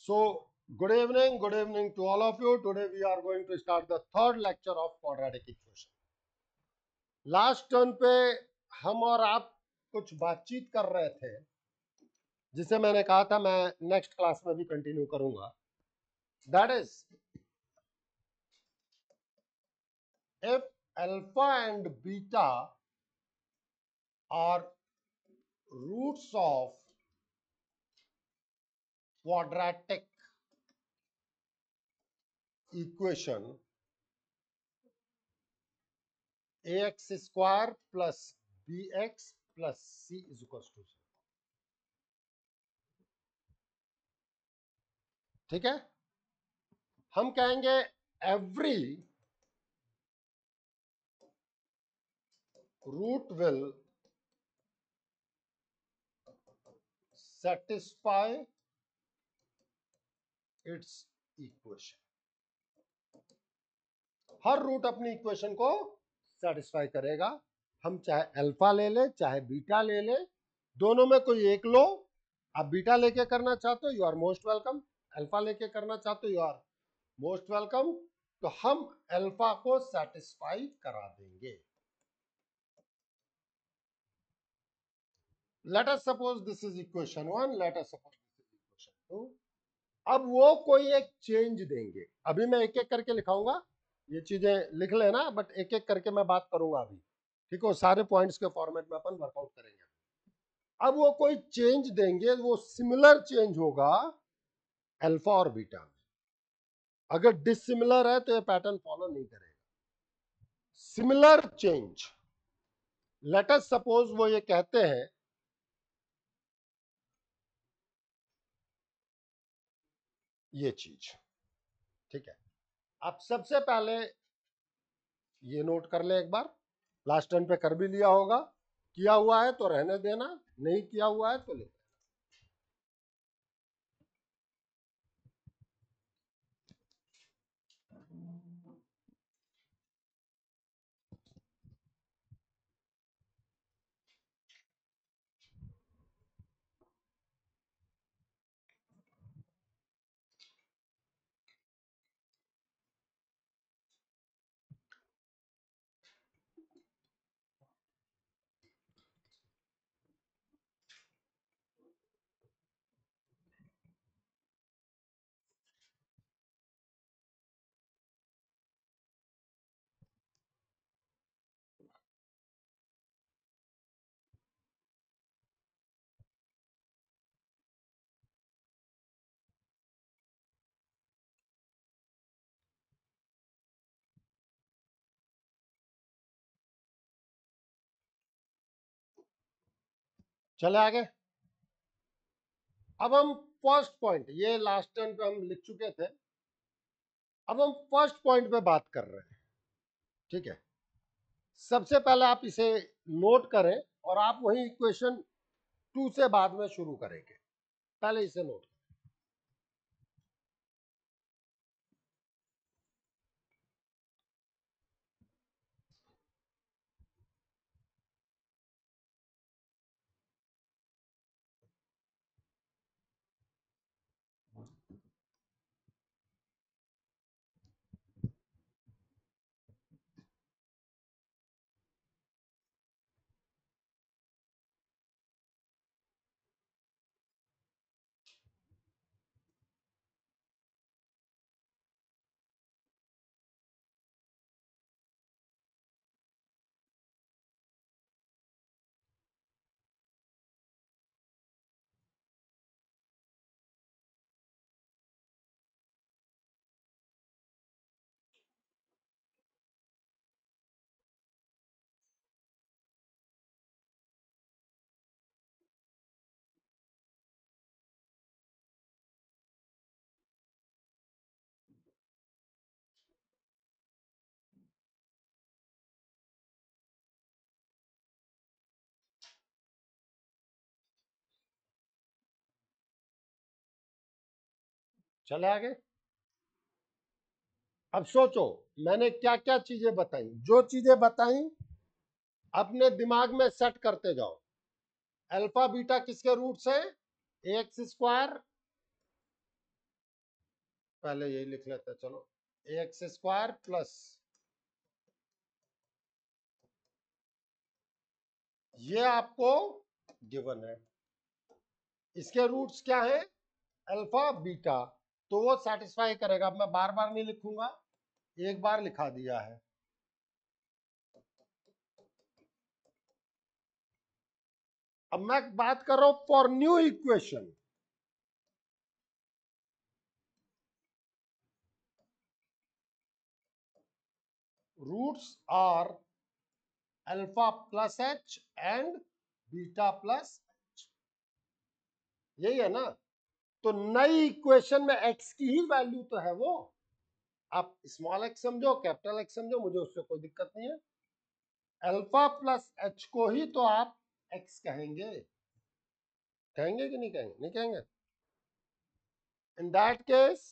So, good evening to all of you. Today we are going to start the third lecture of quadratic equation. Last turn पे हम और आप कुछ बातचीत कर रहे थे, जिसे मैंने कहा था मैं नेक्स्ट क्लास में भी कंटिन्यू करूंगा. That is if alpha and beta are roots of quadratic equation ax square plus bx plus c is equals to 0. ठीक है, हम कहेंगे every root will satisfy its equation. हर रूट अपनी इक्वेशन को सेटिस्फाई करेगा. हम चाहे अल्फा ले ले चाहे बीटा ले ले, दोनों में कोई एक लो. आप बीटा लेके करना चाहते हो, you are most welcome. Alpha लेके करना चाहते हो, यू आर मोस्ट वेलकम. तो हम अल्फा को सेटिस्फाई करा देंगे. Let us suppose this is equation 1, let us suppose this is equation 2. अब वो कोई एक चेंज देंगे. अभी मैं एक एक करके लिखाऊंगा, ये चीजें लिख लेना, बट एक एक करके मैं बात करूंगा अभी. ठीक है, सारे पॉइंट्स के फॉर्मेट में अपन वर्कआउट करेंगे. अब वो कोई चेंज देंगे, वो सिमिलर चेंज होगा अल्फा और बीटा में. अगर डिसिमिलर है तो ये पैटर्न फॉलो नहीं करेगा. Similar change, let us suppose वो ये कहते हैं ये चीज. ठीक है, आप सबसे पहले ये नोट कर ले एक बार. लास्ट टर्न पे कर भी लिया होगा. किया हुआ है तो रहने देना, नहीं किया हुआ है तो ले. चले आगे. अब हम फर्स्ट पॉइंट, ये लास्ट टर्न पे हम लिख चुके थे, अब हम फर्स्ट पॉइंट पे बात कर रहे हैं. ठीक है, सबसे पहले आप इसे नोट करें और आप वही इक्वेशन 2 से बाद में शुरू करेंगे. पहले इसे नोट. चले आगे. अब सोचो मैंने क्या क्या चीजें बताई. जो चीजें बताई अपने दिमाग में सेट करते जाओ. अल्फा बीटा किसके रूट्स है? ए एक्स स्क्वायर पहले यही लिख लेते हैं, चलो एक्स स्क्वायर प्लस ये आपको गिवन है, इसके रूट्स क्या है, अल्फा बीटा, तो वो सेटिस्फाई करेगा। अब मैं बार बार नहीं लिखूंगा, एक बार लिखा दिया है। अब मैं बात कर रहा हूं for new equation, roots are alpha plus h and beta plus h, यही है ना। तो नई इक्वेशन में एक्स की ही वैल्यू तो है वो, आप स्मॉल एक्स समझो कैपिटल एक्स समझो, मुझे उससे कोई दिक्कत नहीं है। अल्फा प्लस एच को ही तो आप एक्स कहेंगे, कहेंगे कि नहीं कहेंगे, नहीं कहेंगे। इन that case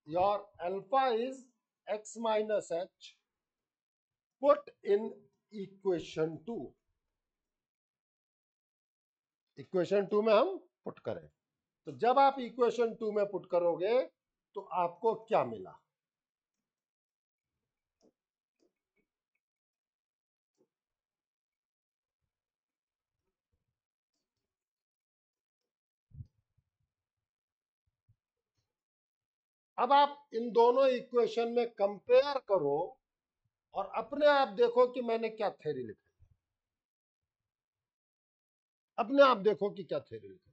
your alpha is x minus H, put in equation 2, equation 2 में हम पुट करें, तो जब आप इक्वेशन 2 में पुट करोगे तो आपको क्या मिला, अब आप इन दोनों इक्वेशन में कंपेयर करो और अपने आप देखो कि मैंने क्या थ्योरी लिखी, अपने आप देखो कि क्या थ्योरी लिखी,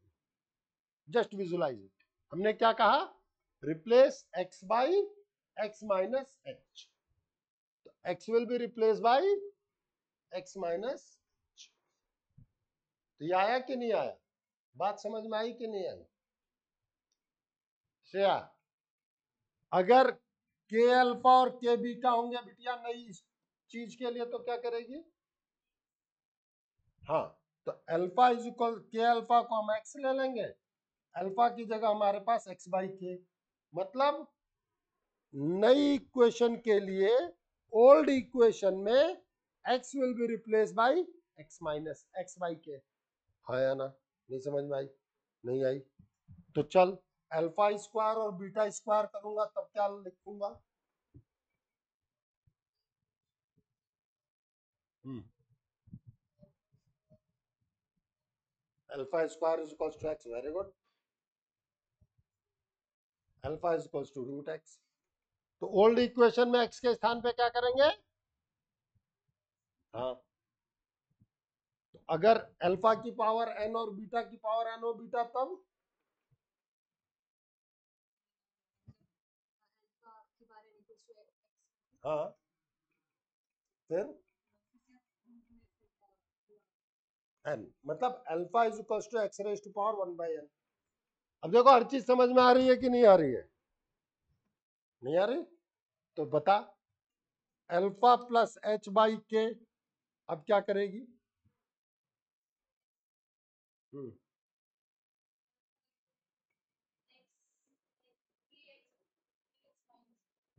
जस्ट विजुलाइज इट। हमने क्या कहा, replace x by x minus h, तो x will be replace by x minus, तो ये आया कि नहीं आया, बात समझ में आई कि नहीं आई श्रेया। अगर के अल्फा और के बीटा होंगे बिटिया नई चीज के लिए तो क्या करेगी, हाँ, तो अल्फा इज इक्वल के अल्फा को हम एक्स ले लेंगे, अल्फा की जगह हमारे पास एक्स बाई के, मतलब नई इक्वेशन के लिए ओल्ड इक्वेशन में x will be replace by x minus x by के, हाँ या ना, नहीं समझ में आई, नहीं आई, तो चल अल्फा स्क्वायर और बीटा स्क्वायर करूंगा तब क्या लिखूंगा, alpha square is equal to x, very good, alpha is equal to root x, तो ओल्ड इक्वेशन में एक्स के स्थान पे क्या करेंगे, हाँ, तो अगर अल्फा की पावर एन और बीटा की पावर एन और बीटा तब, हाँ, फिर एन मतलब alpha is equal to x raise to power 1 by n. अब देखो हर चीज समझ में आ रही है कि नहीं आ रही है, नहीं आ रही, तो बता अल्फा प्लस एच बाई के अब क्या करेगी, हम्म,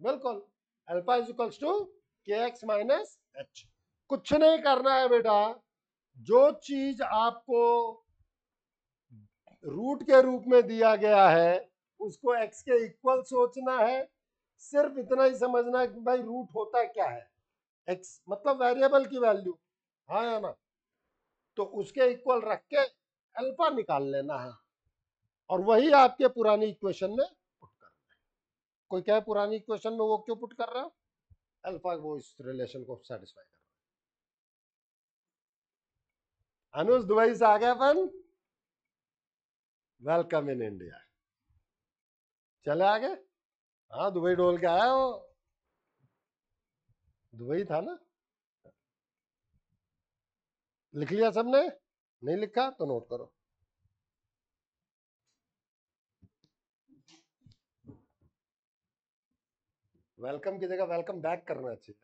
बिल्कुल, अल्फा इज इक्वल टू के एक्स माइनस एच, कुछ नहीं करना है बेटा, जो चीज आपको रूट के रूप में दिया गया है उसको एक्स के इक्वल सोचना है, सिर्फ इतना ही समझना है कि भाई रूट होता क्या है, एक्स मतलब वेरिएबल की वैल्यू, हाँ या ना, तो उसके इक्वल रख के अल्फा निकाल लेना है और वही आपके पुरानी इक्वेशन में पुट करना है। कोई कहे पुरानी इक्वेशन में वो क्यों पुट कर रहा है, अल्फा वो इस रिलेशन को सेटिस्फाई कर रहा है। अनुज दुबई से आ गया अपन, वेलकम इन इंडिया, चले आगे, हाँ दुबई डोल के आया वो, दुबई था ना, लिख लिया सबने, नहीं लिखा तो नोट करो, वेलकम की जगह वेलकम बैक करना चाहिए।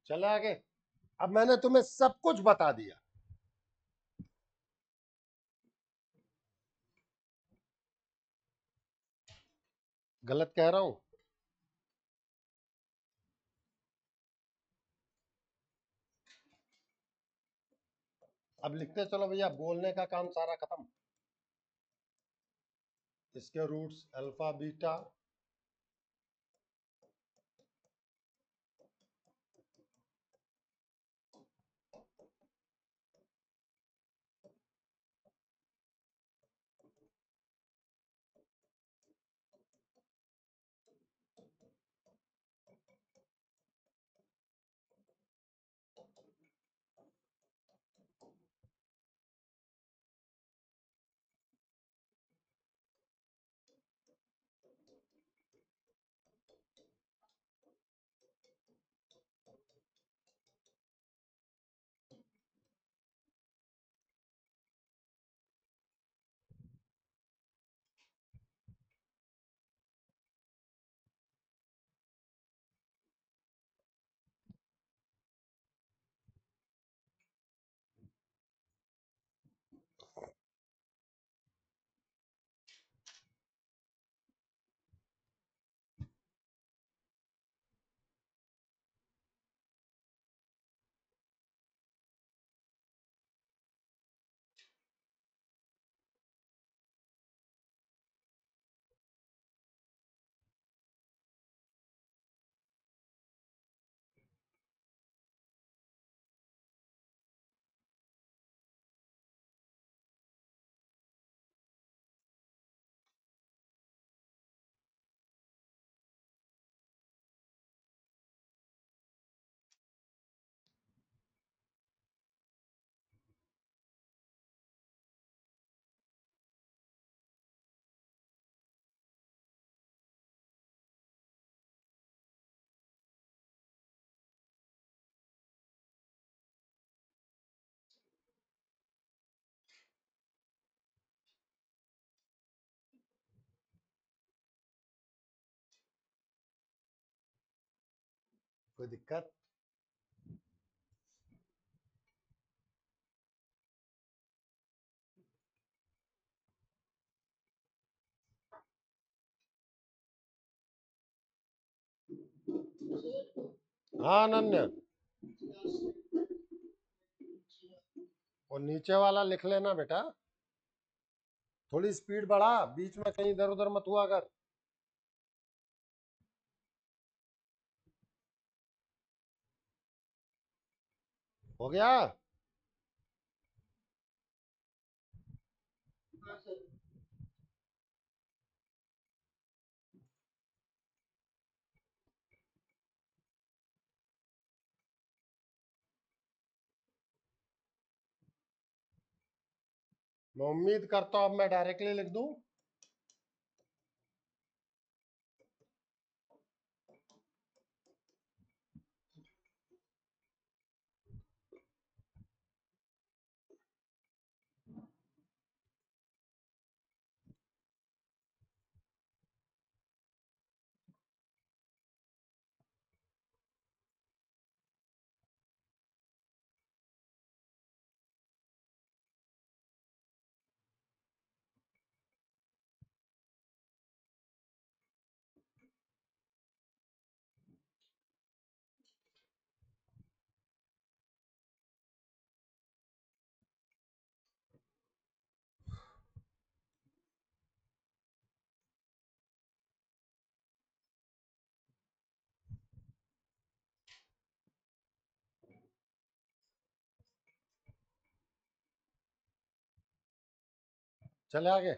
चले आगे। अब मैंने तुम्हें सब कुछ बता दिया। गलत कह रहा हूं? अब लिखते चलो भैया, बोलने का काम सारा खत्म। इसके रूट्स अल्फा बीटा, कोई दिक्कत? हाँ अनन्या, और नीचे वाला लिख लेना बेटा। थोड़ी स्पीड बढ़ा, बीच में कहीं इधर उधर मत हुआ कर। हो गया? मैं उम्मीद करता हूं अब मैं डायरेक्टली लिख दूं। चले आगे।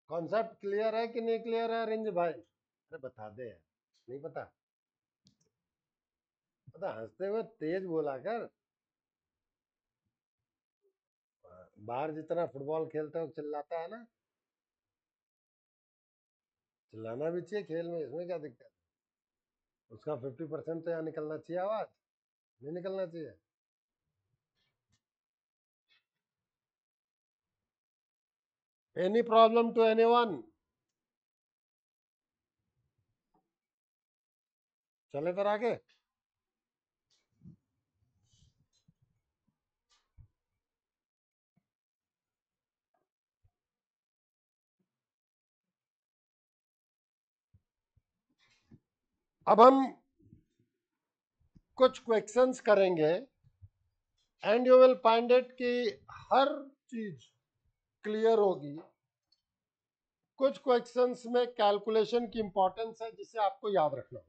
कॉन्सेप्ट क्लियर है कि नहीं क्लियर है रिंज भाई? अरे बता दे यार, नहीं पता? पता, हंसते हुए तेज बोला कर। बाहर जितना फुटबॉल खेलता है वो चिल्लाता है ना, चिल्लाना भी चाहिए खेल में, इसमें क्या दिक्कत है? उसका 50% तो यहाँ निकलना चाहिए आवाज, नहीं निकलना चाहिए? Any problem to anyone? चले फिर आगे। अब हम कुछ क्वेश्चंस करेंगे and you will find it कि हर चीज क्लियर होगी। कुछ क्वेश्चंस में कैलकुलेशन की इंपॉर्टेंस है जिसे आपको याद रखना होगा।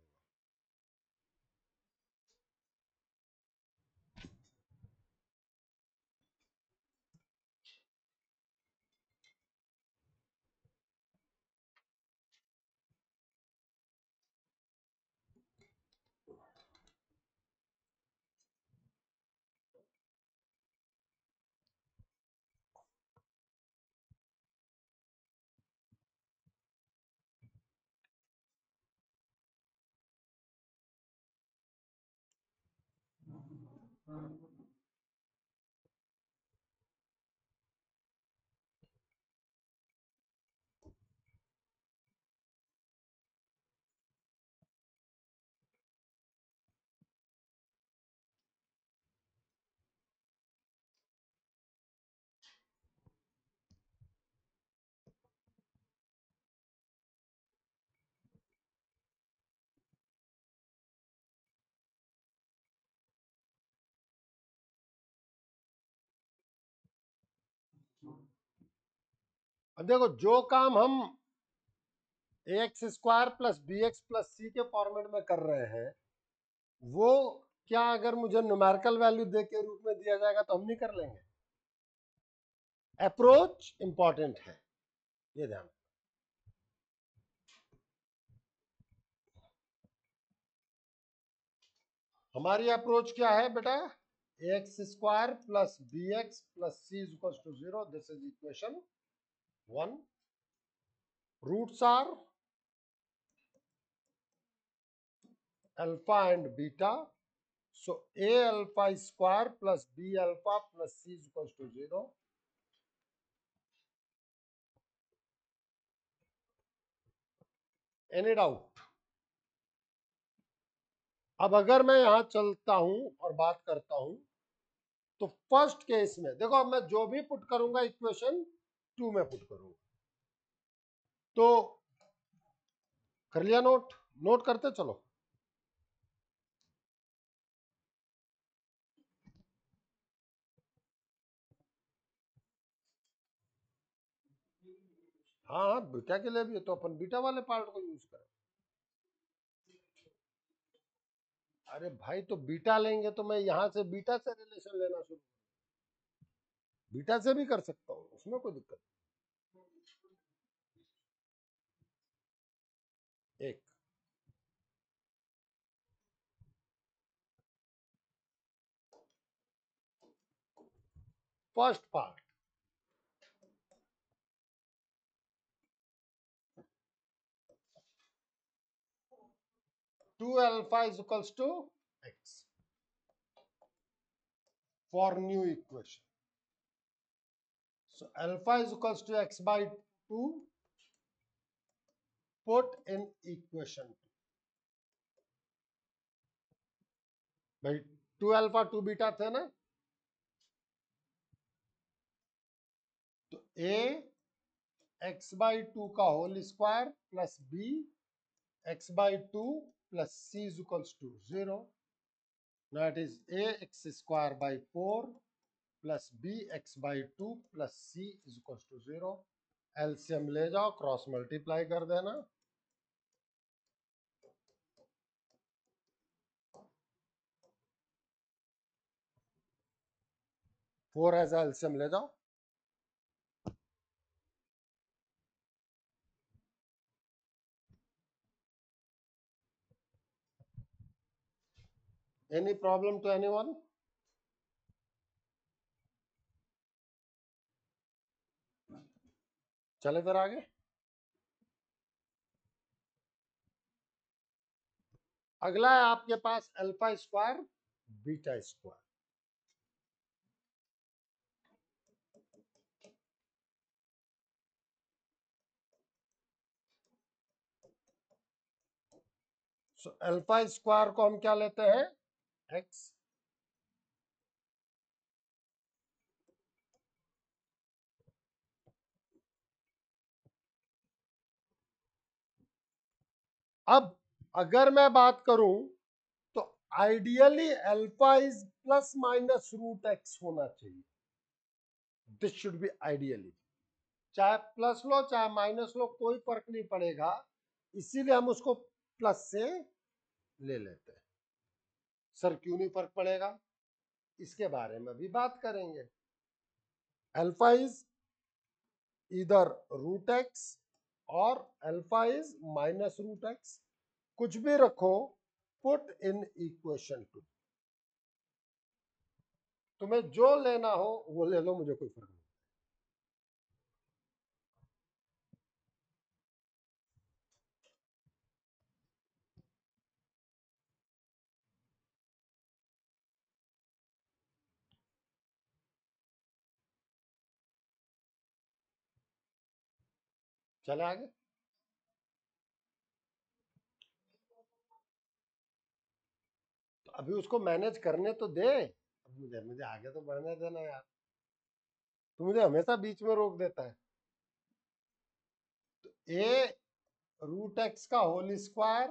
अब देखो, जो काम हम ax² प्लस bx प्लस सी के फॉर्मेट में कर रहे हैं, वो क्या अगर मुझे न्यूमेरिकल वैल्यू दे के रूप में दिया जाएगा तो हम नहीं कर लेंगे? अप्रोच इंपॉर्टेंट है, ये ध्यान। हमारी अप्रोच क्या है बेटा? ax² plus bx plus c is equal to 0, this is equation 1। Roots are alpha and beta, so a alpha square plus b alpha plus c is equals to 0। Any doubt? अब अगर मैं यहां चलता हूं और बात करता हूं, तो फर्स्ट केस में देखो, अब मैं जो भी पुट करूंगा इक्वेशन 2 में पुट करूंगा। तो कर लिया नोट? नोट करते चलो। हाँ हाँ, बीटा के लिए भी है तो अपन बीटा वाले पार्ट को यूज करें। अरे भाई, तो बीटा लेंगे तो मैं यहां से बीटा से रिलेशन लेना शुरू, बीटा से भी कर सकता हूं, उसमें कोई दिक्कत नहीं। एक first part, 2 alpha is equals to x for new equation. So alpha is equals to x by 2, put in equation 2। भाई 2 alpha 2 beta थे ना, तो a x by 2 का whole square plus b x by 2 plus c is equals to 0। Now it is a x square by 4 plus b x by 2 plus c is equals to 0। LCM ले जाओ, cross multiply कर देना। 4 as LCM ले जाओ, Any problem to anyone? चले फिर आगे। अगला है आपके पास alpha square beta square. So alpha square को हम क्या लेते हैं? एक्स। अब अगर मैं बात करूं तो ideally alpha is plus minus root x होना चाहिए। This should be ideally. चाहे प्लस लो चाहे माइनस लो कोई फर्क नहीं पड़ेगा, इसीलिए हम उसको प्लस से ले लेते हैं। सर क्यों नहीं फर्क पड़ेगा, इसके बारे में भी बात करेंगे। अल्फा इज इधर रूट एक्स और alpha is minus root x, कुछ भी रखो, पुट इन इक्वेशन टू। तुम्हें जो लेना हो वो ले लो, मुझे कोई फर्क नहीं। चले आगे। तो अभी उसको मैनेज करने तो दे, मुझे मुझे आगे तो बढ़ने देना यार, तू मुझे हमेशा बीच में रोक देता है। तो ए रूट एक्स का whole square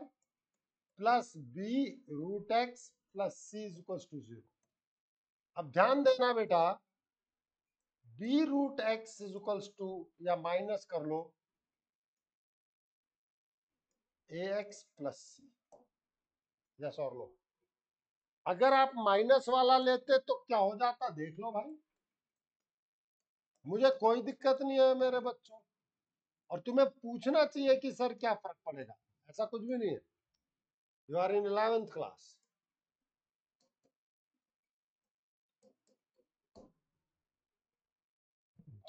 plus b root x plus c is equal to 0। अब ध्यान देना बेटा, b root x is equal to या माइनस कर लो a x plus c. Yes और नो? अगर आप माइनस वाला लेते तो क्या हो जाता देख लो भाई, मुझे कोई दिक्कत नहीं है मेरे बच्चों, और तुम्हें पूछना चाहिए कि सर क्या फर्क पड़ेगा, ऐसा कुछ भी नहीं है। You are in 11th class.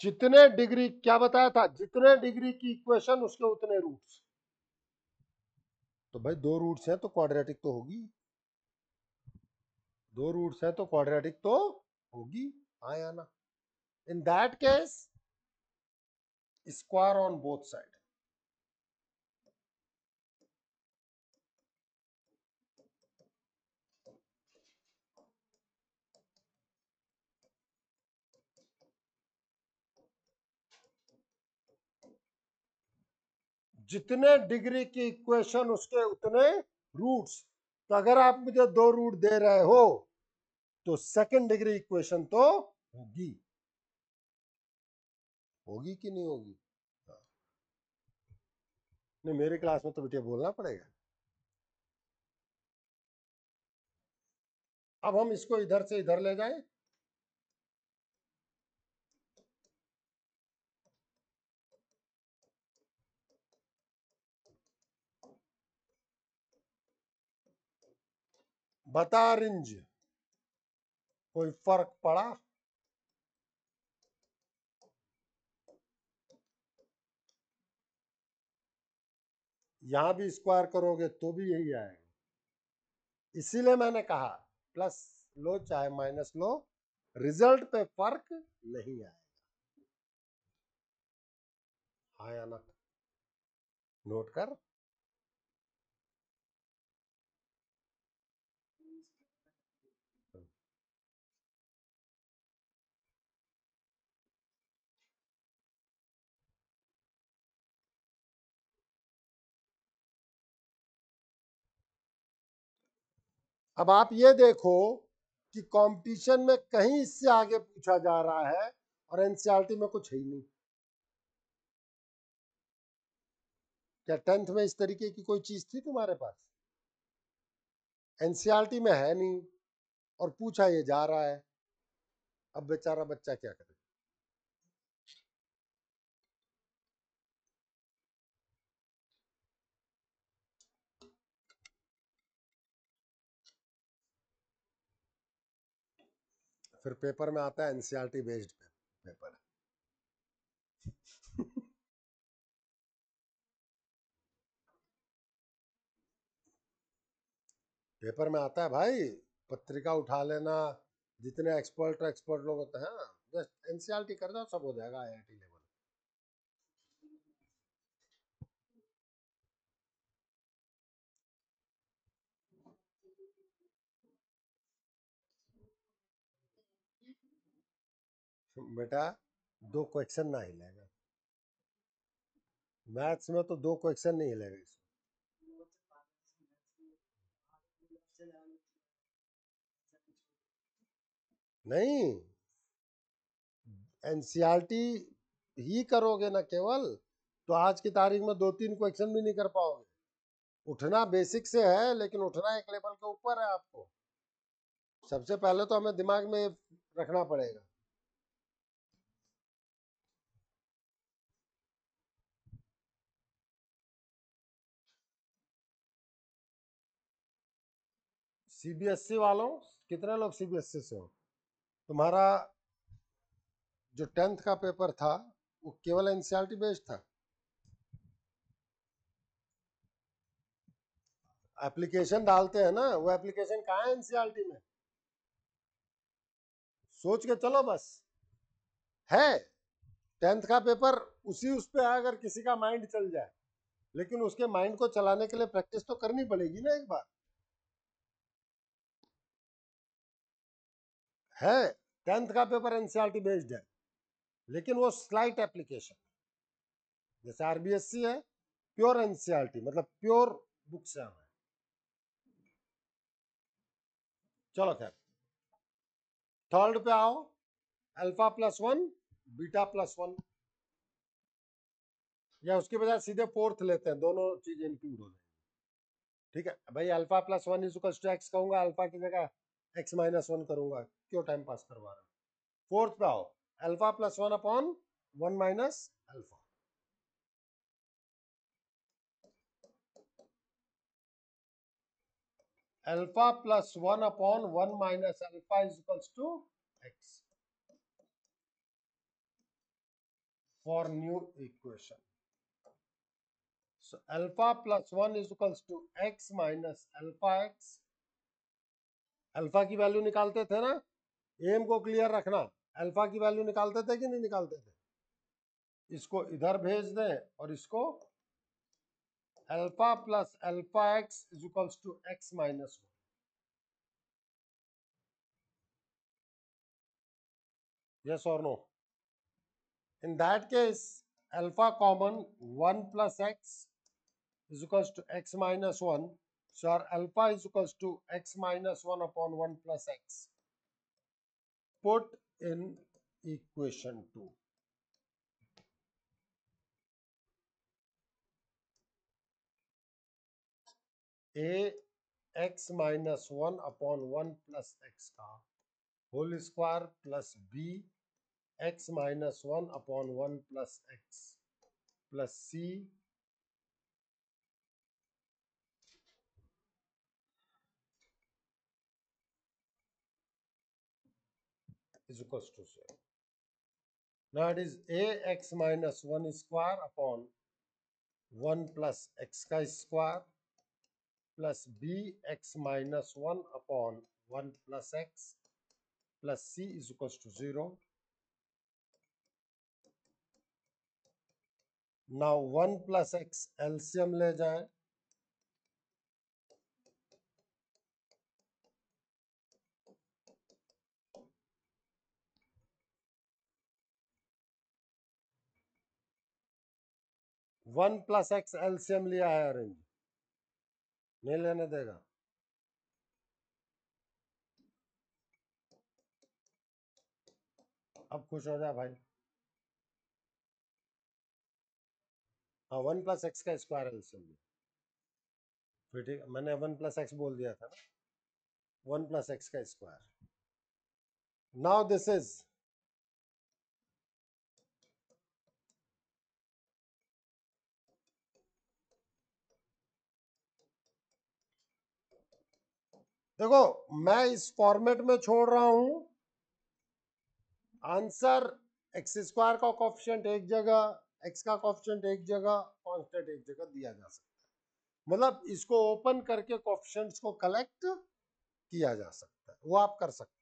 जितने डिग्री क्या बताया था, जितने डिग्री की इक्वेशन उसके उतने रूट्स। तो भाई दो रूट्स हैं तो क्वाड्रेटिक तो होगी, दो रूट्स हैं तो क्वाड्रेटिक तो होगी, हाँ या ना? इन that case square on both side. जितने डिग्री की इक्वेशन उसके उतने रूट्स। तो अगर आप मुझे दो रूट दे रहे हो तो सेकंड डिग्री इक्वेशन तो होगी, होगी कि नहीं होगी? नहीं, मेरी क्लास में तो बेटे बोलना पड़ेगा। अब हम इसको इधर से इधर ले जाएं। बता रिंज, कोई फर्क पड़ा? यहां भी स्क्वायर करोगे तो भी यही आएगा, इसीलिए मैंने कहा प्लस लो चाहे माइनस लो, रिजल्ट पे फर्क नहीं आएगा, हाँ या ना? नोट कर। अब आप ये देखो कि कंपटीशन में कहीं इससे आगे पूछा जा रहा है और एनसीईआरटी में कुछ है ही नहीं। क्या 10th में इस तरीके की कोई चीज थी तुम्हारे पास? एनसीईआरटी में है नहीं और पूछा ये जा रहा है, अब बेचारा बच्चा क्या करे? फिर पेपर में आता है एनसीईआरटी बेस्ड पेपर। पेपर में आता है भाई, पत्रिका उठा लेना, जितने एक्सपर्ट लोग होते हैं, जस्ट एनसीईआरटी कर दो, सब हो जाएगा आईआईटी लेवल। बेटा 2 क्वेश्चन ना हिलेगा, मैथ्स में तो 2 क्वेश्चन नहीं हिलेगा इसमें। नहीं, एनसीईआरटी ही करोगे ना केवल, तो आज की तारीख में 2-3 क्वेश्चन भी नहीं कर पाओगे। उठना बेसिक से है, लेकिन उठना एक लेवल के ऊपर है आपको। सबसे पहले तो हमें दिमाग में रखना पड़ेगा। सीबीएसई वालों, कितने लोग सीबीएसई से हो? तुम्हारा जो 10th का पेपर था वो केवल एनसीईआरटी बेस्ड था? एप्लीकेशन डालते हैं ना, वो एप्लीकेशन कहाँ है एनसीईआरटी में? सोच के चलो बस। है 10th का पेपर उसी उस पे अगर किसी का माइंड चल जाए, लेकिन उसके माइंड को चलाने के लिए प्रैक्टिस तो करनी पड़ेगी ना एक बार। है 10th का पेपर एनसीईआरटी बेस्ड है, लेकिन वो स्लाइट एप्लीकेशन, जैसे आरबीएससी है प्योर एनसीईआरटी, मतलब प्योर बुक से हमें। चलो खैर, थर्ड पे आओ, alpha plus one, beta plus one, या उसके बजाय सीधे फोर्थ लेते हैं, दोनों चीज इंक्लूड हो जाएंगी। ठीक है भाई, alpha plus one is equal to x कहूंगा, अल्फा की जगह एक्स माइनस वन करूंगा, क्यों टाइम पास करवा रहा हूं। फोर्थ पे आओ, alpha plus one upon one minus alpha. Alpha plus one upon one minus alpha is equal to x for new equation. So alpha plus 1 is equals to x minus alpha x। Alpha की value निकालते थे ना, M को clear रखना, alpha की value निकालते थे कि नहीं निकालते थे? इसको इधर भेज दें और इसको alpha plus alpha x is equals to x minus one. Yes और no? In that case alpha common, one plus x is equals to x minus 1. So our alpha is equals to x minus 1 upon 1 plus x. Put in equation 2. A x minus 1 upon 1 plus x का whole square plus b x minus 1 upon 1 plus x plus c is equals to 0. Now it is ax minus 1 square upon 1 plus x square plus bx minus 1 upon 1 plus x plus c is equals to 0. Now 1 plus x LCM ले जाए, one plus x LCM लिया है orange, नहीं लेने देगा। अब खुश हो जा भाई। हाँ, वन प्लस एक्स का स्क्वायर एलसीएम लिया, फिर ठीक, मैंने वन प्लस एक्स बोल दिया था ना, वन प्लस एक्स का स्क्वायर। नाउ दिस इज देखो, मैं इस फॉर्मेट में छोड़ रहा हूं आंसर एक्स स्क्वायर का कोफिशिएंट एक जगह, एक्स का कोफिशिएंट एक जगह, कांस्टेंट एक जगह दिया जा सकता है। मतलब इसको ओपन करके कोफिशिएंट्स को कलेक्ट किया जा सकता है, वो आप कर सकते हैं।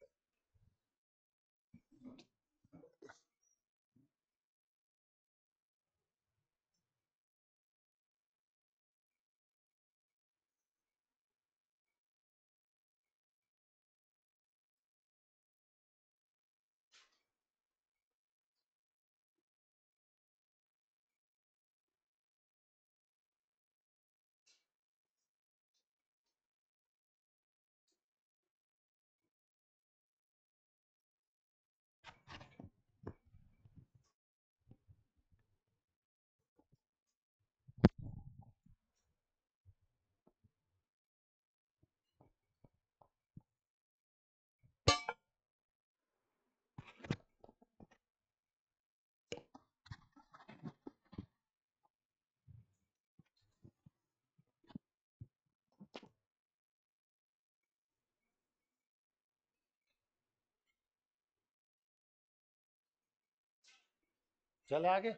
चले आगे।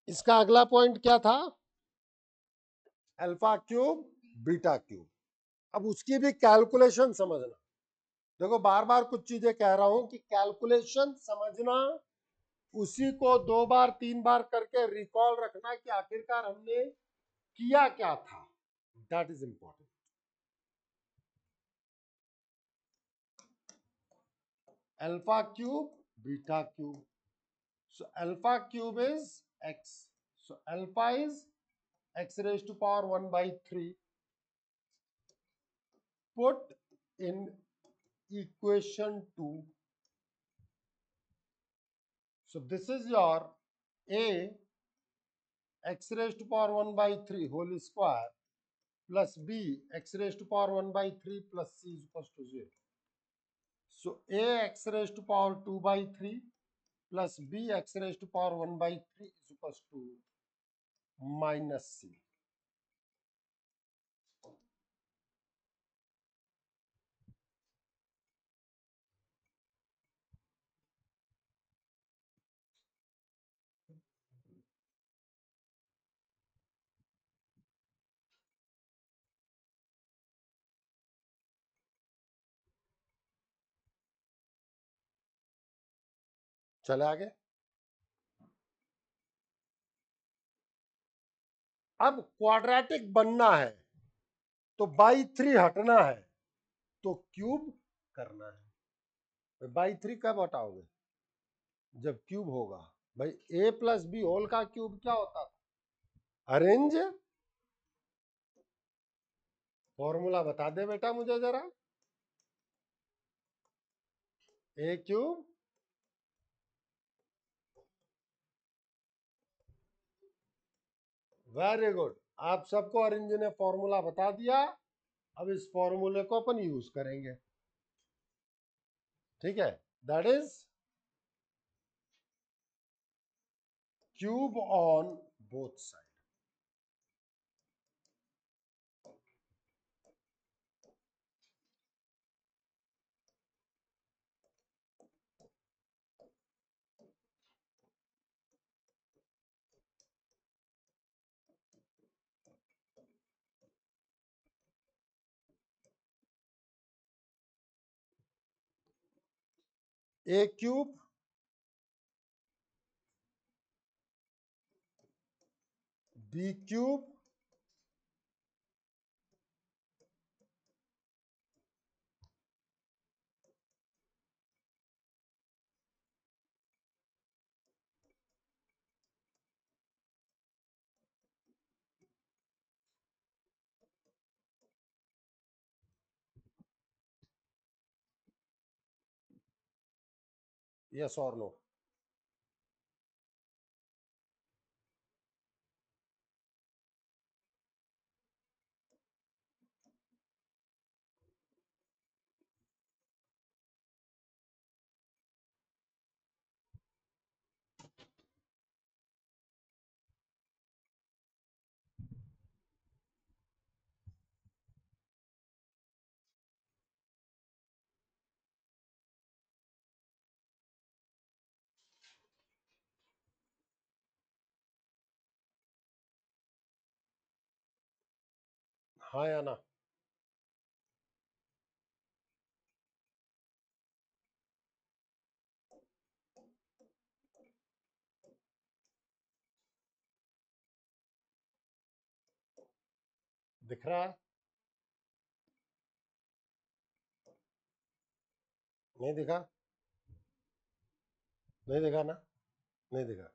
इसका अगला पॉइंट क्या था? Alpha cube beta cube. अब उसकी भी कैलकुलेशन समझना। देखो बार बार कुछ चीजें कह रहा हूं कि कैलकुलेशन समझना, उसी को 2 बार 3 बार करके रिकॉल रखना कि आखिरकार हमने किया क्या था। That is important. Alpha cube beta cube. So alpha cube is x. So alpha is x raised to power 1 by 3. Put in equation 2. So this is your a x raised to power 1 by 3 whole square plus b x raised to power 1 by 3 plus c is equals to 0. So a x raised to power 2 by 3 plus b x raised to power 1 by 3 is equals to minus c. चले आगे। अब quadratic बनना है तो by 3 हटना है, तो cube करना है। बाई 3 कब हटाओगे? जब क्यूब होगा। भाई a प्लस बी होल का क्यूब क्या होता था? अरेंज। फॉर्मूला बता दे बेटा मुझे जरा। a cube very good. आप सबको अरेंज ने फॉर्मूला बता दिया। अब इस फॉर्मूले को अपन यूज करेंगे। ठीक है, that is cube on both side. a cube b cube yes और नो। हाँ या ना? दिख रहा है? नहीं दिखा? नहीं दिखा ना? नहीं दिखा।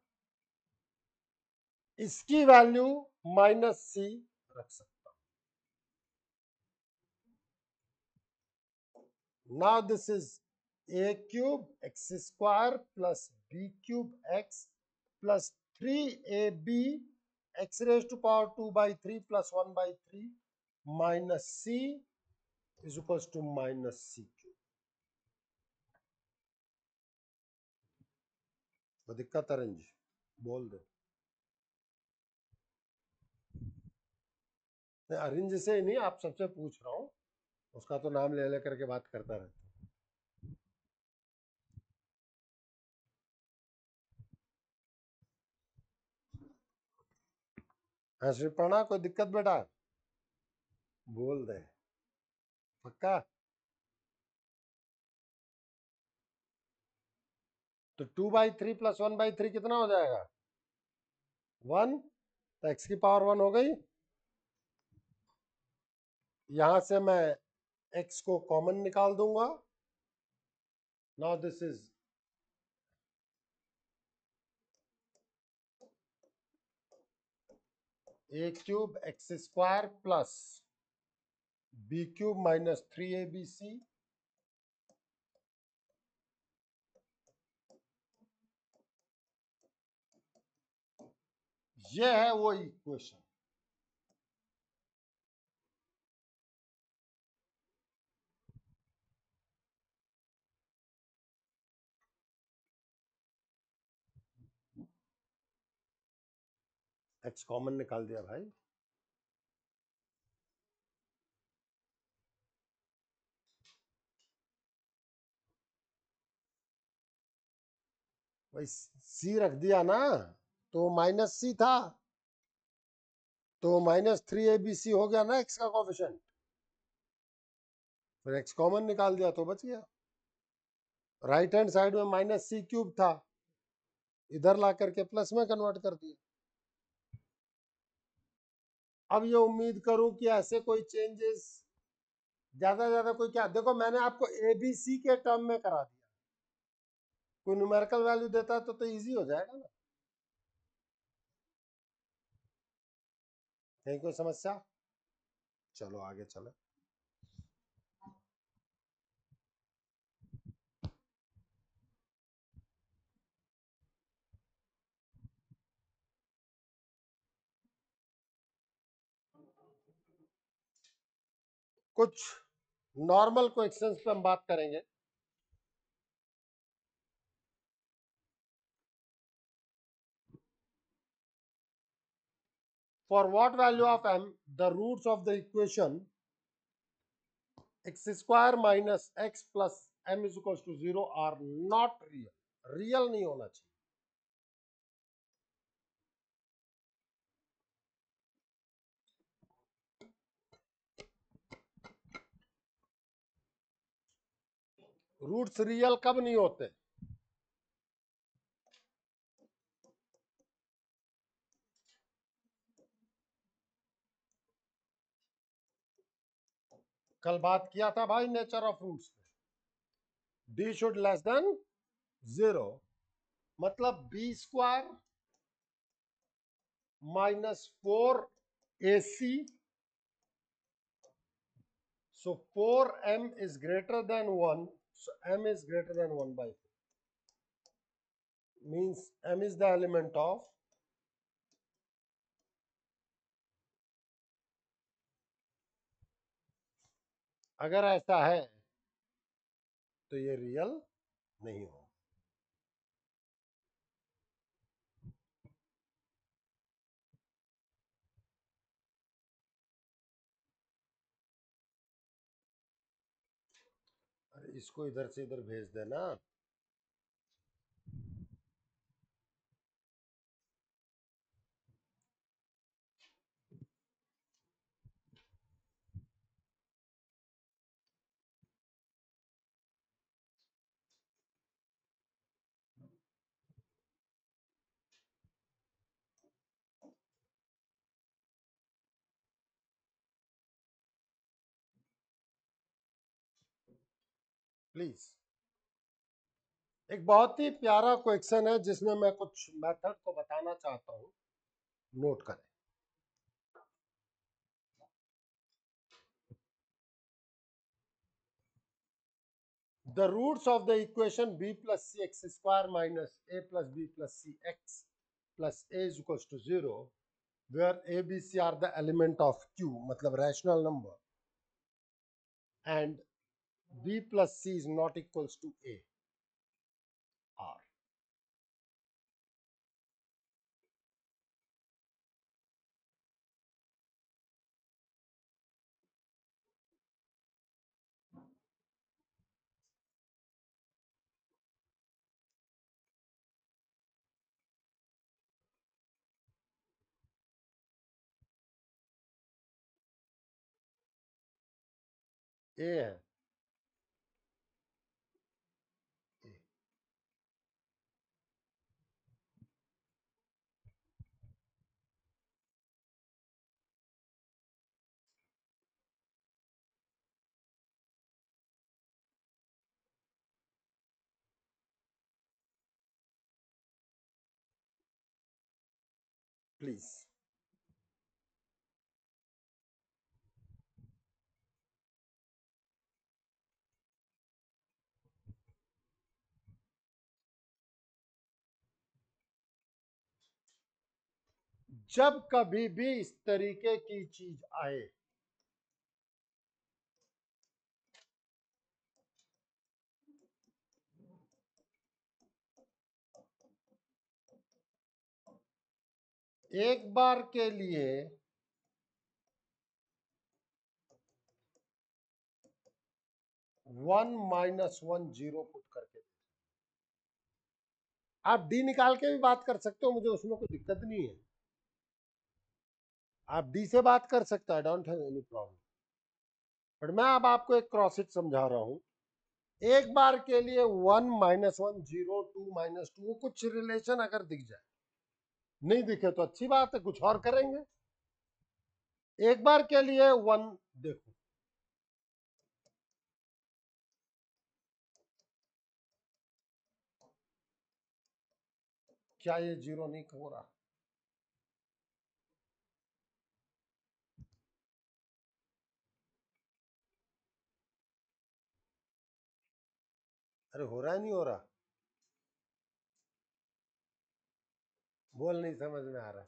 इसकी वैल्यू -c रख सकता हूं। Now this is a³ x² + b³ x + 3ab x⁻²/3 + 1/3 - c is equals to -c³। वो दिक्कत है रंजी, बोल दे। अरेंज से नहीं, आप सबसे पूछ रहा हूँ, उसका तो नाम ले लेकर के बात करता रहता हूँ। श्री प्रणा, कोई दिक्कत बेटा? बोल दे, पक्का? तो 2/3 + 1/3 कितना हो जाएगा? 1। तो x⁻1 हो गई। यहां से मैं x को कॉमन निकाल दूंगा। Now this is a³ x² + b³ - 3abc ये है वो इक्वेशन। x कॉमन निकाल दिया भाई। भाई c रख दिया ना, तो -c था, तो -3abc हो गया ना x का कोफिशिएंट। फिर x कॉमन निकाल दिया तो बच गया। राइट हैंड साइड में -c³ था, इधर ला करके प्लस में कन्वर्ट कर दिया। अब ये उम्मीद करूं कि ऐसे कोई चेंजेस ज्यादा कोई, क्या देखो मैंने आपको ABC के टर्म में करा दिया, कोई न्यूमेरिकल वैल्यू देता तो इजी हो जाएगा ना। कहीं कोई समस्या? चलो आगे चले। कुछ नॉर्मल क्वेश्चंस पे हम बात करेंगे। For what value of m the roots of the equation x² - x plus m is equals to 0 are not real? Real नहीं होना चाहिए। रूट्स रियल कब नहीं होते? कल बात किया था भाई नेचर ऑफ रूट्स पे। d शुड लेस देन 0, मतलब b² - 4ac, so 4m is greater than 1, so m is greater than 1/4, means m is the element of अगर ऐसा है तो ये रियल नहीं हो। अरे इसको इधर से इधर भेज देना। प्लीज। एक बहुत ही प्यारा क्वेश्चन है जिसमें मैं कुछ मेथड को बताना चाहता हूं, नोट करें। The roots of the equation b plus cx square minus a plus b plus cx plus a is equals to 0, where a, b, c are the element of q, मतलब rational number, and b plus c is not equals to a, are. A है, please. जब कभी भी इस तरीके की चीज आए, एक बार के लिए 1 माइनस 1 0 पुट करके, आप डी निकाल के भी बात कर सकते हो, मुझे उसमें कोई दिक्कत नहीं है। आप डी से बात कर सकते हो, I don't have any problem. But मैं अब आपको एक क्रॉस इट समझा रहा हूं। एक बार के लिए 1 माइनस 1 0 2 माइनस 2, वो कुछ रिलेशन अगर दिख जाए, नहीं दिखे तो अच्छी बात है, कुछ और करेंगे। एक बार के लिए 1 देखो, क्या ये 0 नहीं हो रहा? अरे हो रहा है, नहीं हो रहा? बोल, नहीं समझ में आ रहा।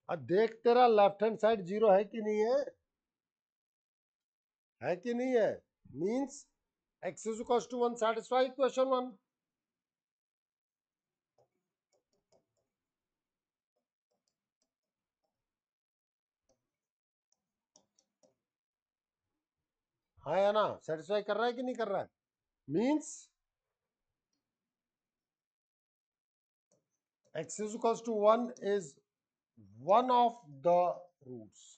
अब देख, तेरा लेफ्ट हैंड साइड 0 है कि नहीं है? है कि नहीं है? Means x is equals to 1 satisfy equation 1। हाँ या ना? सेटिस्फाई कर रहा है कि नहीं कर रहा है? Means x is equals to 1 is one of the roots।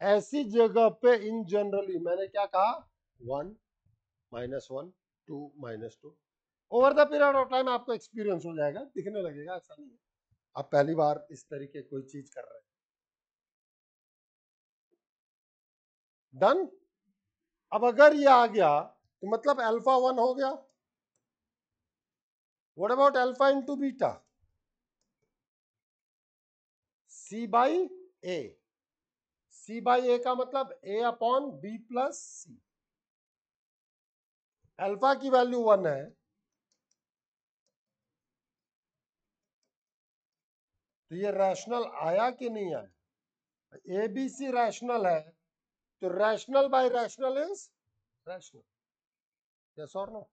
ऐसी जगह पे इन जनरली मैंने क्या कहा? 1 minus 1 2 minus 2, over the period of time आपको एक्सपीरियंस हो जाएगा, दिखने लगेगा, ऐसा नहीं है आप पहली बार इस तरीके कोई चीज कर रहे हैं। डन। अब अगर ये आ गया तो मतलब अल्फा 1 हो गया। What about alpha into beta? C by a. C by a का मतलब a upon b plus c. Alpha की वैल्यू 1 है, तो ये रैशनल आया कि नहीं आया? ए बी सी रैशनल है, तो rational by rational is rational, yes और no?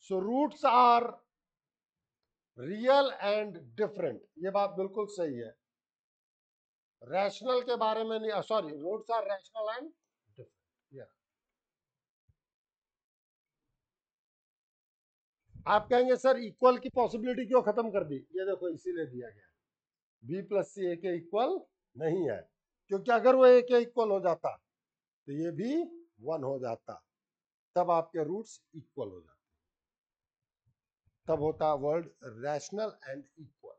So roots are real and different, ये बात बिल्कुल सही है। रैशनल के बारे में नहीं, sorry, roots are rational and different. आप कहेंगे सर इक्वल की पॉसिबिलिटी क्यों खत्म कर दी? ये देखो इसीलिए दिया गया, बी प्लस सी ए के इक्वल नहीं है, क्योंकि अगर वो ए के इक्वल हो जाता तो ये भी 1 हो जाता, तब आपके रूट्स इक्वल हो जाते। तब होता वर्ड रैशनल एंड इक्वल।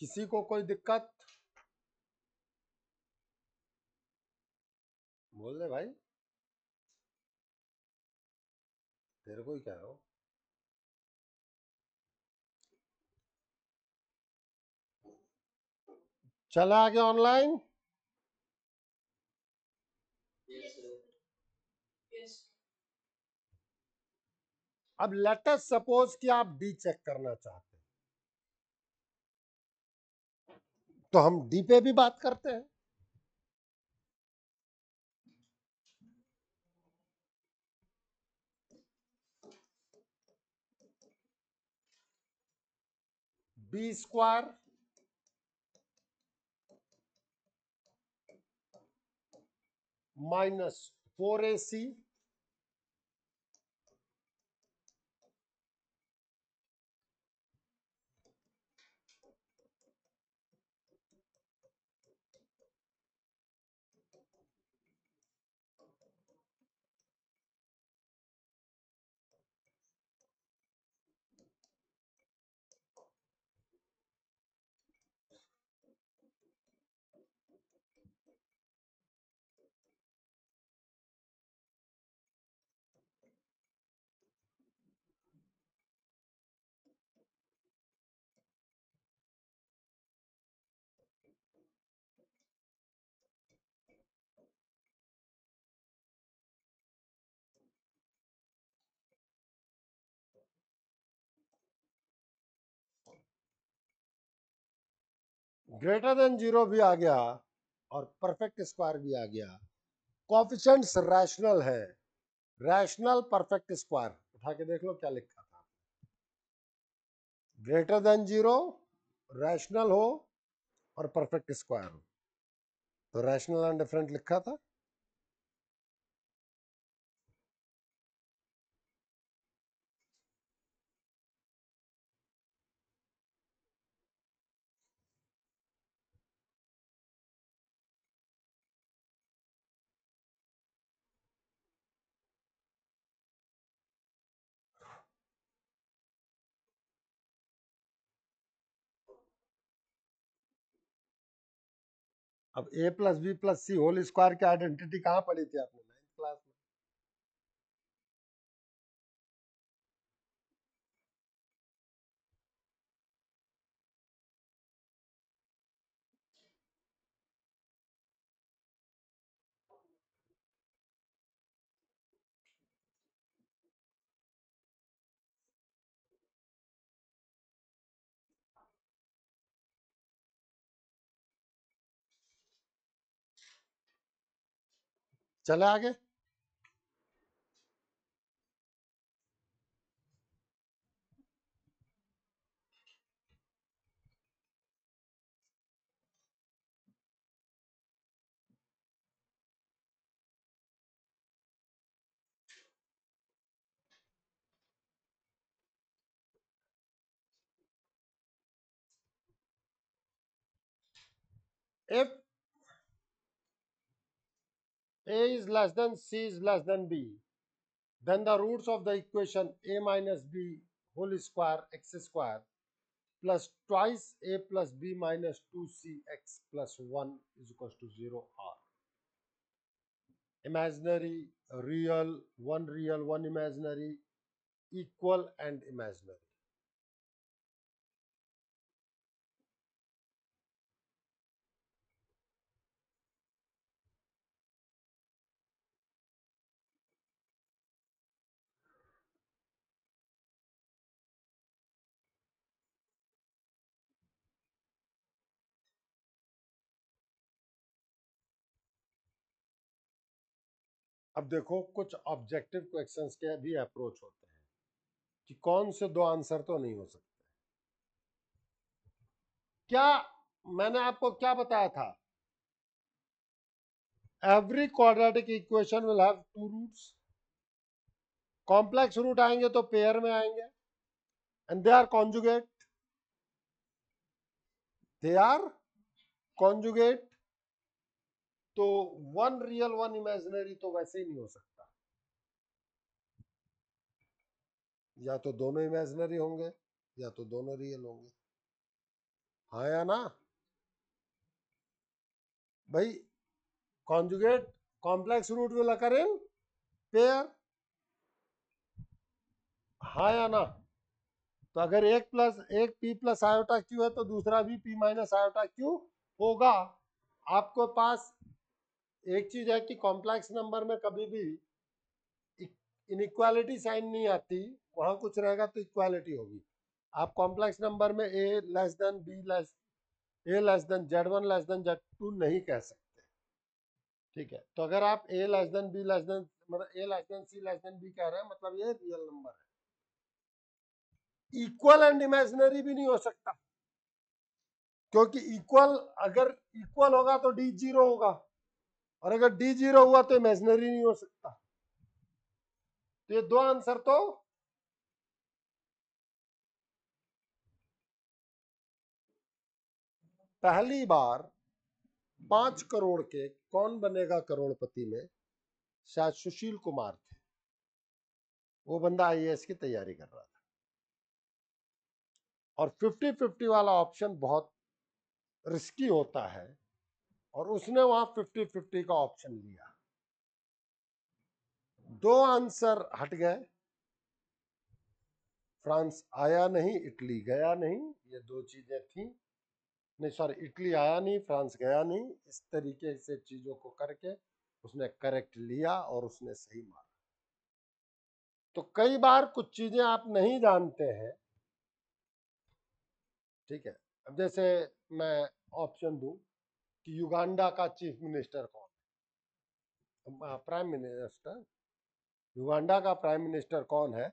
किसी को कोई दिक्कत? बोल दे भाई, तेरे को ही कह रहा हूं। चला आगे ऑनलाइन। अब लेटेस्ट सपोज कि आप डी चेक करना चाहते हैं, तो हम डी पे भी बात करते हैं। B square minus 4ac greater than zero भी आ गया और परफेक्ट स्क्वायर भी आ गया। कोफिशिएंट्स रैशनल है, रैशनल परफेक्ट स्क्वायर उठा के देख लो क्या लिखा था। ग्रेटर देन जीरो, रैशनल हो और परफेक्ट स्क्वायर हो, तो रैशनल एंड डिफरेंट लिखा था। अब a plus b plus c whole square की आइडेंटिटी कहाँ पढ़ी थी आपने? 9th क्लास में। चले आगे। If a is less than c is less than b, then the roots of the equation a minus b whole square x square plus twice a plus b minus 2cx plus 1 is equals to 0 are imaginary, real, one imaginary, equal and imaginary. अब देखो, कुछ objective questions के भी approach होते हैं कि कौन से दो आंसर तो नहीं हो सकते। क्या मैंने आपको क्या बताया था? Every quadratic equation will have two roots. Complex root आएंगे तो पेयर में आएंगे, and they are conjugate. They are conjugate. तो वन रियल वन इमेजिनरी तो वैसे ही नहीं हो सकता। या तो दोनों इमेजिनरी होंगे या तो दोनों रियल होंगे। हाँ या ना भाई? Conjugate complex root will occur in pair. हाँ या ना? तो अगर एक पी प्लस आयोटा क्यू है तो दूसरा भी पी माइनस आयोटा क्यू होगा। आपको पास एक चीज है कि कॉम्प्लेक्स नंबर में कभी भी इनइक्वालिटी साइन नहीं आती, वहां कुछ रहेगा तो इक्वालिटी होगी। आप कॉम्प्लेक्स नंबर में a less than b less a less than Z1 less than Z2 नहीं कह सकते। ठीक है, तो अगर आप a less than b less than मतलब a less than c less than b कह रहे हैं, मतलब ये रियल नंबर है। इक्वल एंड इमेजिनरी भी नहीं हो सकता, क्योंकि इक्वल अगर इक्वल होगा तो डी जीरो होगा, और अगर डी जीरो हुआ तो इमेजिनरी नहीं हो सकता। तो ये दो आंसर तो पहली बार 5 करोड़ के कौन बनेगा करोड़पति में शायद सुशील कुमार थे। वो बंदा आईएएस की तैयारी कर रहा था, और 50-50 वाला ऑप्शन बहुत रिस्की होता है, और उसने वहां 50-50 का ऑप्शन लिया। दो आंसर हट गए। फ्रांस आया नहीं, इटली गया नहीं, ये दो चीजें थी। नहीं सॉरी, इटली आया नहीं, फ्रांस गया नहीं। इस तरीके से चीजों को करके उसने करेक्ट लिया और उसने सही मारा। तो कई बार कुछ चीजें आप नहीं जानते हैं। ठीक है, अब जैसे मैं ऑप्शन दूं कि युगांडा का चीफ मिनिस्टर कौन, प्राइम मिनिस्टर, युगांडा का प्राइम मिनिस्टर कौन है?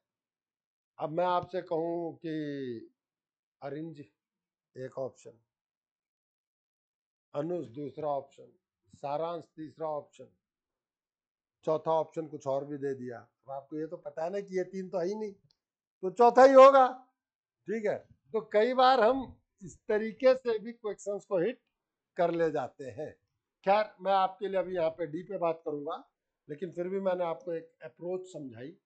अब मैं आपसे कहूं कि अरिंज एक ऑप्शन, अनुज दूसरा ऑप्शन, सारांश तीसरा ऑप्शन, चौथा ऑप्शन कुछ और भी दे दिया। अब आपको ये तो पता है ना कि ये तीन तो है ही नहीं, तो चौथा ही होगा। ठीक है, तो कई बार हम इस तरीके से भी क्वेश्चंस को हिट कर ले जाते हैं। खैर, मैं आपके लिए अभी यहाँ पे डी पे बात करूंगा, लेकिन फिर भी मैंने आपको एक अप्रोच समझाई।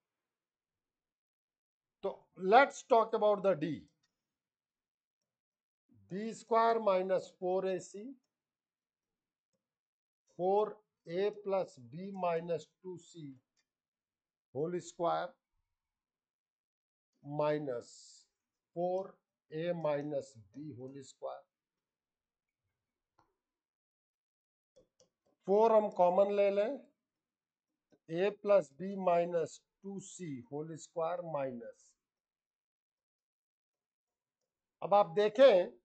तो let's talk about the D. B square minus 4ac, 4a plus b minus 2c whole square minus 4a minus b whole square. 4 हम कॉमन ले लें, a plus b minus 2c whole square minus, अब आप देखें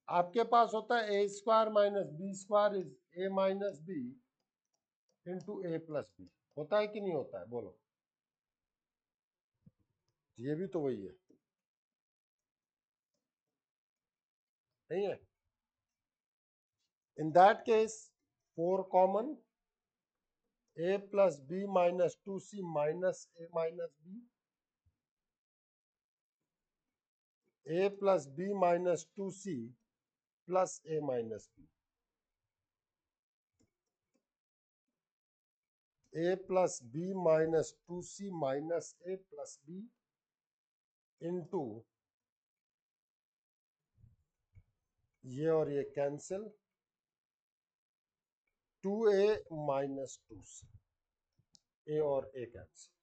आपके पास होता है a square minus b square is a minus b into a plus b. होता है कि नहीं होता है, बोलो? ये भी तो वही है, नहीं है? In that case 4 common, a plus b minus 2c minus a minus b, a plus b minus 2c plus a minus b, a plus b minus 2c minus a plus b into ये और ये cancel, 2a minus 2c, ए और ए cancel.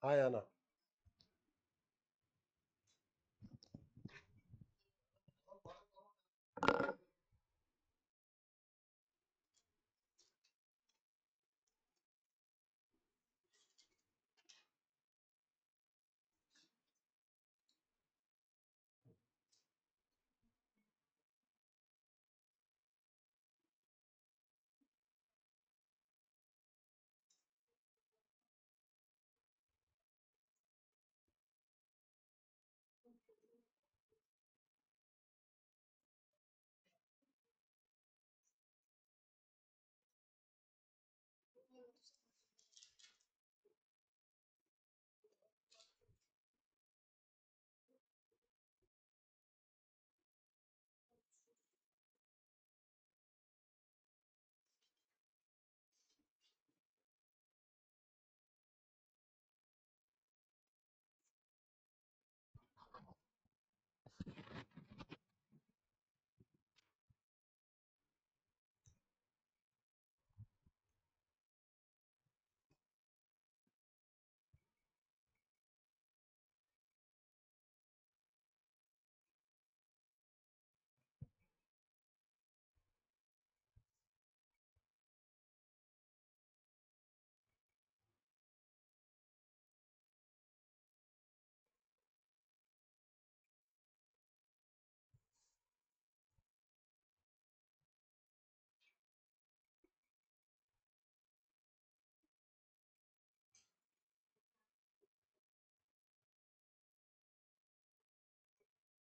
हाँ या ना?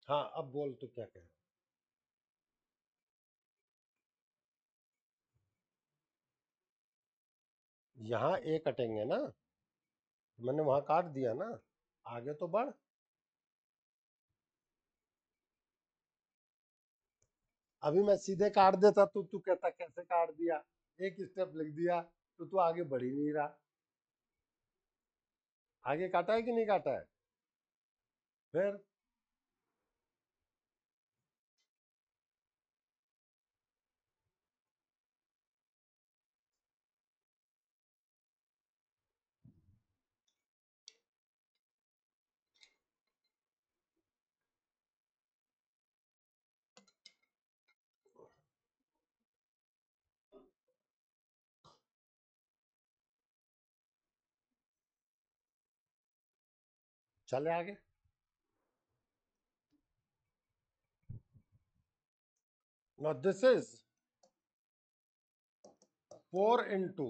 हाँ, अब बोल तू क्या कह रहा है? यहाँ ए कटेंगे ना, मैंने वहां काट दिया ना, आगे तो बढ़। अभी मैं सीधे काट देता तो तू कहता कैसे काट दिया, एक स्टेप लिख दिया तो तू आगे बढ़ ही नहीं रहा। आगे काटा है कि नहीं काटा है? फिर चले आगे। Now this is 4 into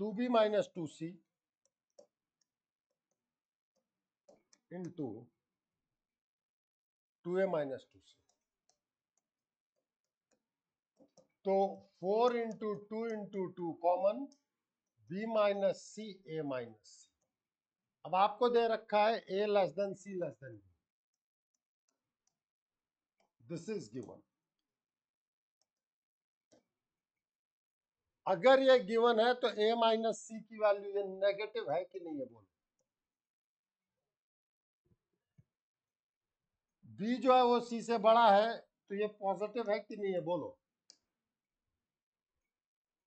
2b minus 2c into 2a minus 2c। तो 4 into 2 common, b minus c, a minus c. अब आपको दे रखा है a less than c less than b, this is given. अगर ये गिवन है तो a माइनस सी की वैल्यू ये नेगेटिव है कि नहीं है बोलो। b जो है वो c से बड़ा है तो ये पॉजिटिव है कि नहीं है बोलो।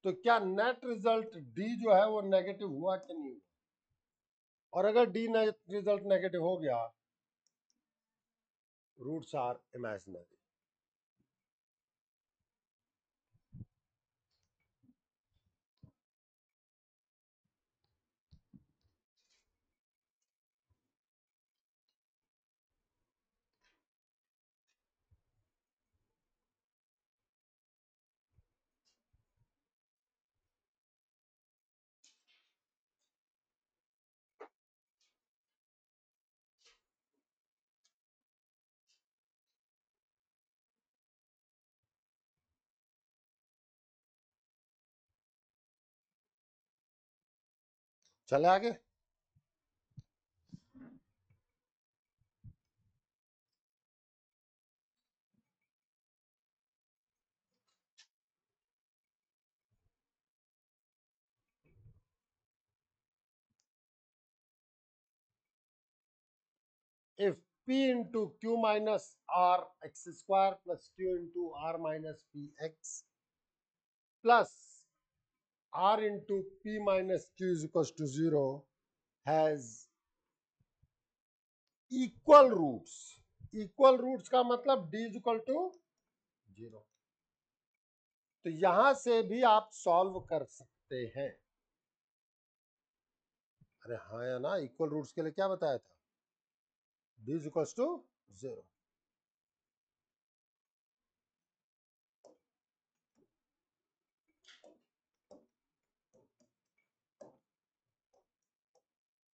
तो क्या नेट रिजल्ट d जो है वो नेगेटिव हुआ कि नहीं हुआ? और अगर d रिजल्ट नेगेटिव हो गया, रूट्स आर इमेजिनरी। चले आगे। if p into q minus r x square plus q into r minus p x plus r into p minus q is equals to 0 has equal roots. Equal roots का मतलब d is equal to 0। तो यहां से भी आप solve कर सकते हैं। अरे हाँ या ना, इक्वल रूट्स के लिए क्या बताया था, d is equal to 0।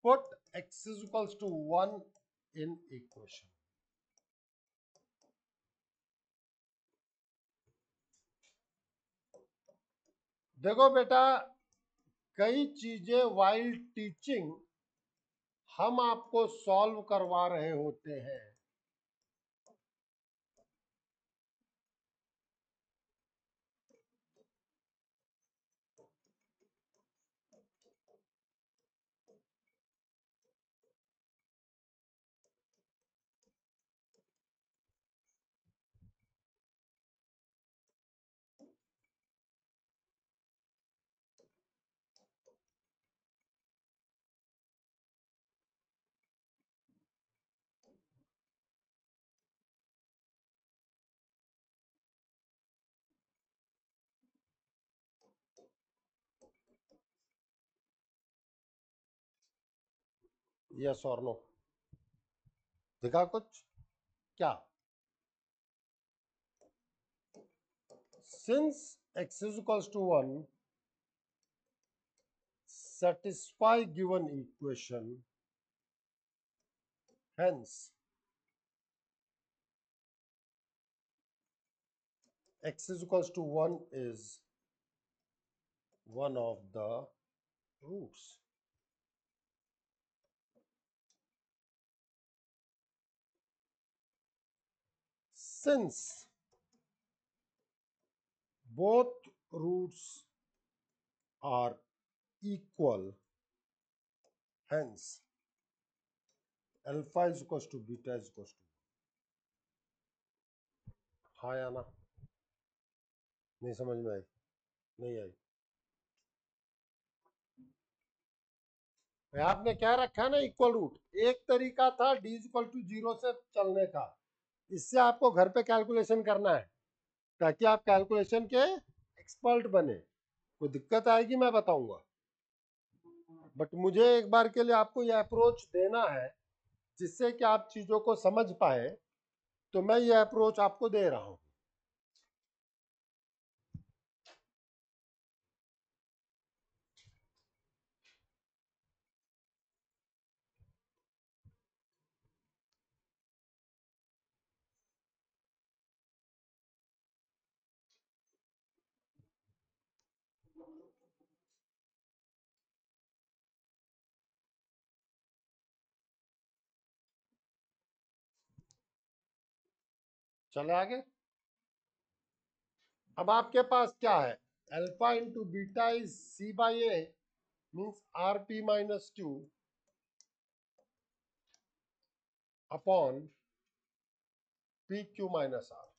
Put x is equals to 1 in equation। देखो बेटा, कई चीजें वाइल टीचिंग हम आपको सॉल्व करवा रहे होते हैं। यस और नो, दिखा कुछ क्या? Since x is equals to 1 satisfy given equation, hence x is equals to 1 is one of the roots। Since both roots are equal, hence alpha is equals to beta is equals to। हाँ या ना? नहीं समझ में आई? नहीं आई? आपने क्या रखा ना, इक्वल रूट। एक तरीका था d इक्वल टू 0 से चलने का, इससे आपको घर पे कैलकुलेशन करना है ताकि आप कैलकुलेशन के एक्सपर्ट बने। कोई दिक्कत आएगी मैं बताऊंगा, बट मुझे एक बार के लिए आपको यह अप्रोच देना है जिससे कि आप चीजों को समझ पाए, तो मैं यह अप्रोच आपको दे रहा हूं। चले आगे। अब आपके पास क्या है, alpha into beta is c by a means r p minus q upon p q minus r.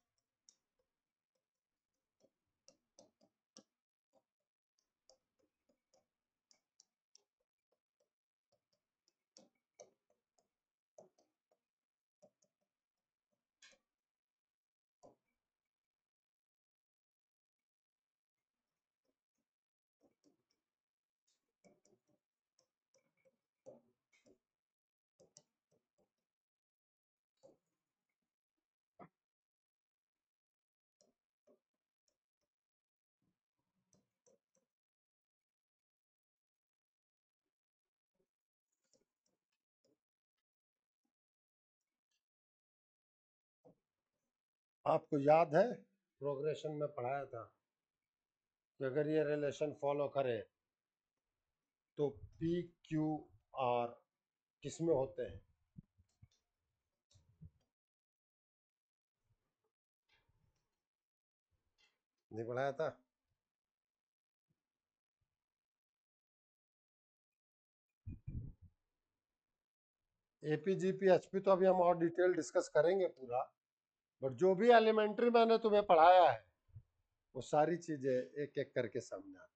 आपको याद है प्रोग्रेशन में पढ़ाया था कि अगर ये रिलेशन फॉलो करे तो पी क्यू आर किस में होते हैं? नहीं पढ़ाया था? एपीजीपी एचपी तो अभी हम और डिटेल डिस्कस करेंगे पूरा, बट जो भी एलिमेंट्री मैंने तुम्हें पढ़ाया है वो सारी चीजें एक एक करके समझा।